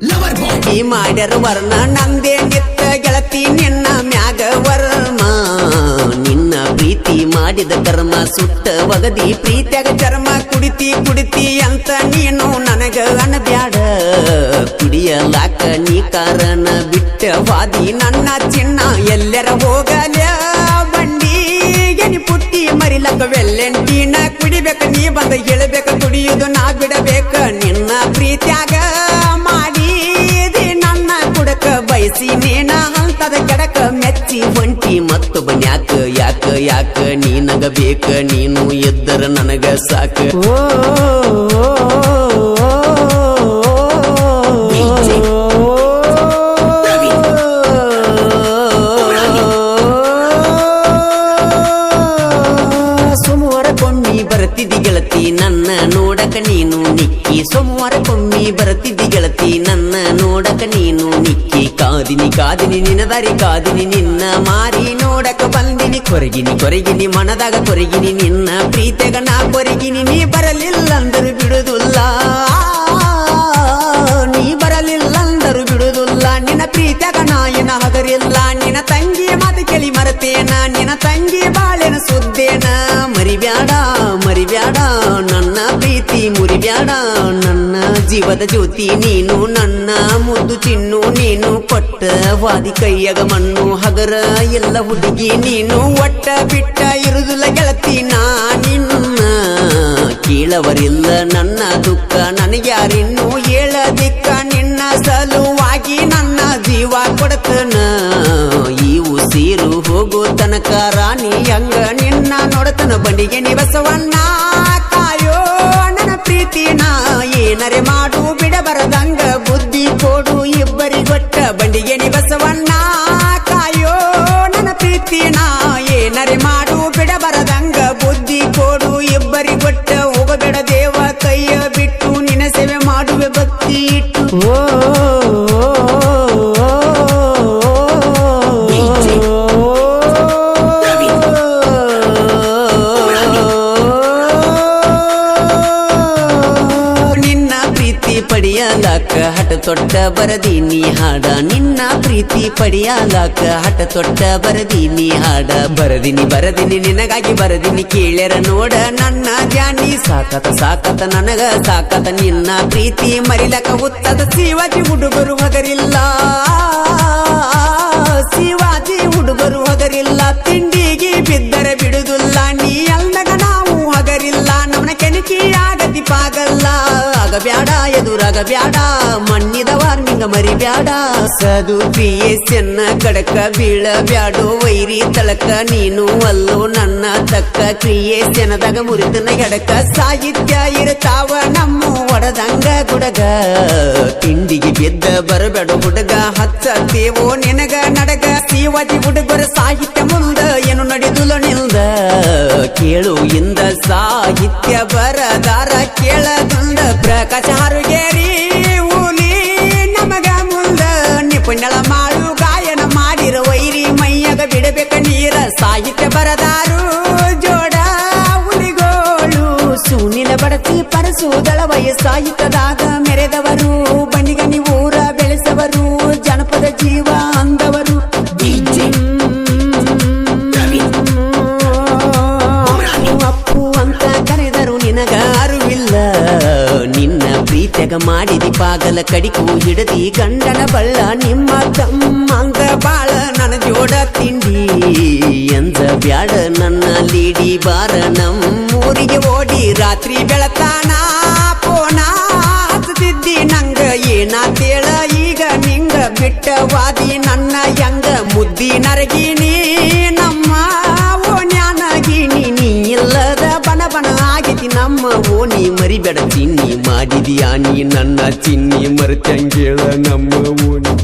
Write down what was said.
ಈ ಮಾಡ್ಯಾರ ವರ್ಣ ನಂದೇ ನಿತ್ತ ಗೆಳತಿ ನಿನ್ನ ಮ್ಯಾಗ ವರ್ಮ ನಿನ್ನ ಪ್ರೀತಿ ಮಾಡಿದ ಕರ್ಮ ಸುಟ್ಟ ಒಗದಿ ಪ್ರೀತಿಯಾಗ ಚರ್ಮ ಕುಡಿತಿ ಅಂತ ನೀನು ನನಗ ಅನಬ್ಯಾಡ ಕುಡಿಯಲಾಕ ನೀ ಕಾರಣ ಬಿಟ್ಟ ವಾದಿ ನನ್ನ ಚಿನ್ನ ಎಲ್ಲರ ಹೋಗಲ ಬಂಡಿ ಎನಿ ಪುಟ್ಟಿ ಮರಿಲಕ ವೆಲ್ಲೆಂಟಿನ ಕುಡಿಬೇಕ ನೀ ಬಂದ ಹೇಳಬೇಕ ಕುಡಿಯುವುದು ನಾ ಬಿಡಬೇಕ ನಿನ್ನ ಪ್ರೀತಿಯಾಗ ಮಾಡಿದಿ ನನ್ನ ಕುಡಕ ಬಯಸಿ ನೇನ ಹಂತದ ಕೆಡಕ ಮೆಚ್ಚಿ ಹೊಂಟಿ ಮತ್ತೊಬ್ಬ ಯಾಕ ನೀ ನಗಬೇಕ ನೀನು ಎದ್ದರ ನನಗ ಸಾಕ ಬರ್ತಿದ್ದಿ ಗೆಳತಿ ನನ್ನ ನೋಡಕ ನೀನು ನಿಕ್ಕಿ ಸೋಮವಾರಕ್ಕೊಮ್ಮಿ ಬರ್ತಿದ್ದಿ ಗೆಳತಿ ನನ್ನ ನೋಡಕ ನೀನು ನಿಕ್ಕಿ ಕಾದಿನಿ ನಿನ್ನ ದಾರಿ ಕಾದಿನಿ ನಿನ್ನ ಮಾರಿ ನೋಡಕ ಬಂದಿನಿ ಕೊರಗಿನಿ ಮನದಾಗ ಕೊರಗಿನಿ ನಿನ್ನ ಪ್ರೀತಿಯಾಗ ನಾ ಕೊರಗಿನಿ ನೀ ಬರಲಿಲ್ಲ ಅಂದರು ಬಿಡುದಿಲ್ಲ ನಿನ್ನ ಪ್ರೀತಿಯಾಗ ನಾ ಏನ ಹಗರಿಲ್ಲ ನಿನ್ನ ತಂಗಿ ಮಾತು ಕೇಳಿ ಮರತೇನ ನಿನ್ನ ತಂಗಿ ಬಾಳೆನ ಸುದ್ದೇನ ಮರಿಬ್ಯಾಡ ನನ್ನ ಪ್ರೀತಿ ಮುರಿಬ್ಯಾಡ ನನ್ನ ಜೀವದ ಜ್ಯೋತಿ ನೀನು ನನ್ನ ಮುದ್ದು ಚಿನ್ನು ನೀನು ಕೊಟ್ಟ ವಾದಿ ಕೈಯಾಗ ಮಣ್ಣು ಹಗರ ಎಲ್ಲ ಹುಡುಗಿ ನೀನು ಒಟ್ಟ ಬಿಟ್ಟ ಇರುದಿಲ್ಲ ಗೆಳತಿ ನಾ ನಿನ್ನ ಕೇಳವರಿಲ್ಲ ನನ್ನ ದುಃಖ ನನಗ್ಯಾರಿನ್ನೂ ಹೇಳದಿಕ್ಕ ನಿನ್ನ ಸಲುವಾಗಿ ನನ್ನ ಜೀವ ಕೊಡತನ ಈ ಉಸಿರು ಹೋಗೋ ತನಕ ರಾಣಿ ಹಂಗ ನಿನ್ನ ನೋಡತನ ಬಂಡಿಗೆ ನಿವಸವನ್ನ ಕಾಯೋ ನನ್ನ ಪ್ರೀತಿನ ಏನರೆ ಮಾಡು ಬಿಡಬರದಂಗ ಬುದ್ಧಿ ಕೊಡು ಇಬ್ಬರಿಗೊಟ್ಟ ಬಂಡಿಗೆ ನಿವಸವನ್ನ ಕಾಯೋ ನನ್ನ ಪ್ರೀತಿನ ಏನರೆ ಮಾಡು ಬಿಡಬರದಂಗ ಬುದ್ಧಿ ಕೊಡು ಇಬ್ಬರಿಗೊಟ್ಟ ಹೋಗಬೇಡ ದೇವ ಕೈಯ ಬಿಟ್ಟು ನಿನ್ನ ಸೇವೆ ಮಾಡುವೆ ಭಕ್ತಿ ಇಟ್ಟು ಪಡಿಯಲಾಕ ಹಠ ತೊಟ್ಟ ಬರದೀನಿ ಹಾಡ ನಿನ್ನ ಪ್ರೀತಿ ಪಡಿಯಲಾಕ ಹಠ ತೊಟ್ಟ ಬರದೀನಿ ಹಾಡ ಬರದಿನಿ ನಿನಗಾಗಿ ಬರದಿನಿ ಕೇಳ್ಯಾರ ನೋಡ ನನ್ನ ಜಾನಿ ಸಾಕತ ನನಗ ಸಾಕತ ನಿನ್ನ ಪ್ರೀತಿ ಮರಿಲಕ ಉತ್ತದ ಶಿವಾಜಿ ಹುಡುಗರು ಹಗರಿಲ್ಲ ತಿಂಡಿಗೆ ಬಿದ್ದರೆ ಬಿಡುದಿಲ್ಲ ನೀ ಅಲ್ದಾಗ ನಾವು ಹಗರಿಲ್ಲ ನಮ್ಮನ ಕೆಣಕಿ ಆಗತಿ ಪಾಗಲ್ಲ ಆಗಬ್ಯಾಡ ಎದುರಾಗಬ್ಯಾಡ ಮಣ್ಣಿದವ ನಿಂಗ ಮರಿಬ್ಯಾಡ ಸದು ಪ್ರಿಯೆನ್ನ ಕಡಕ ಬೀಳಬ್ಯಾಡು ವೈರಿ ತಳಕ ನೀನು ಅಲ್ಲೋ ನನ್ನ ತಕ್ಕ ಕ್ರಿಯೆನದಾಗ ಮುರಿದನ ಎಡಕ ಸಾಹಿತ್ಯ ಇರ್ತಾವ ನಮ್ಮ ಒಡದಂಗ ಗುಡಗ ತಿಂಡಿಗೆ ಬಿದ್ದ ಬರಬೇಡ ಹುಡುಗ ಹಚ್ಚತೇವೋ ನಿನಗ ನಡಗ ಶಿವಾಜಿ ಹುಡುಗರ ಸಾಹಿತ್ಯ ಮುಂದ ಏನು ನಡೆದುಲ ನಿಲ್ದ ಕೇಳು ಇಂದ ಸಾಹಿತ್ಯ ಬರದಾರ ಕೇಳದುಂದ ಪ್ರಕಾಶ ಹಾರುಗೇರಿ ಊಲಿ ನಮಗ ಮುಂದ ನಿಪುಣಳ ಮಾಡು ಗಾಯನ ಮಾಡಿರ ವೈರಿ ಮೈಯಾಗ ಬಿಡಬೇಕ ನೀರ ಸಾಹಿತ್ಯ ಬರದಾರು ಜೋಡ ಹುಲಿಗೋಳು ಸುನಿಲ ಬಡತಿ ಪರಸುದಳ ಸಾಹಿತ್ಯದಾಗ ಮೆರೆದವರು ಬಂಡಿಗನಿ ಊರ ಬೆಳೆಸವರು ಜನಪದ ಜೀವ ಅಂದವರು ಅಪ್ಪು ಅಂತ ಕರೆದರು ನಿನಗ ಅರಿವಿಲ್ಲ ನಿನ್ನ ಪ್ರೀತಿಯಾಗ ಮಾಡಿದಿ ಪಾಗಲ ಕಡಿಕು ಹಿಡದಿ ಗಂಡನ ಬಳ್ಳ ನಿಮ್ಮ ತಮ್ಮಂಗ ಬಾಳ ನನ್ನ ಜೋಡ ತಿಂಡಿ ಎಂದ ಬ್ಯಾಡ ನನ್ನ ಲೀಡಿ ಬಾರ ನಮ್ಮೂರಿಗೆ ಓಡಿ ರಾತ್ರಿ ಬೆಳತಾನ ಪೋನ ಹಚ್ಚತಿದ್ದಿ ನಂಗ ಏನಾತೇಳ ಈಗ ನಿಂಗ ಬಿಟ್ಟ ವಾದಿ ನನ್ನ ಹೆಂಗ ಮುದ್ದಿ ನರಗಿನಿ ನಮ್ಮ ಓಣ್ಯಾನಗಿನಿ ನೀ ಇಲ್ಲದ ಬನ ಆಗಿತಿ ನಮ್ಮ ಓಣಿ ಮರಿಬೇಡ ಚಿನ್ನಿ ಮಾಡಿದೀಯಾ ನೀ ನನ್ನ ಚಿನ್ನಿ ಮರ್ತಂಗೇಳ ನಮ್ಮ ಓಣಿ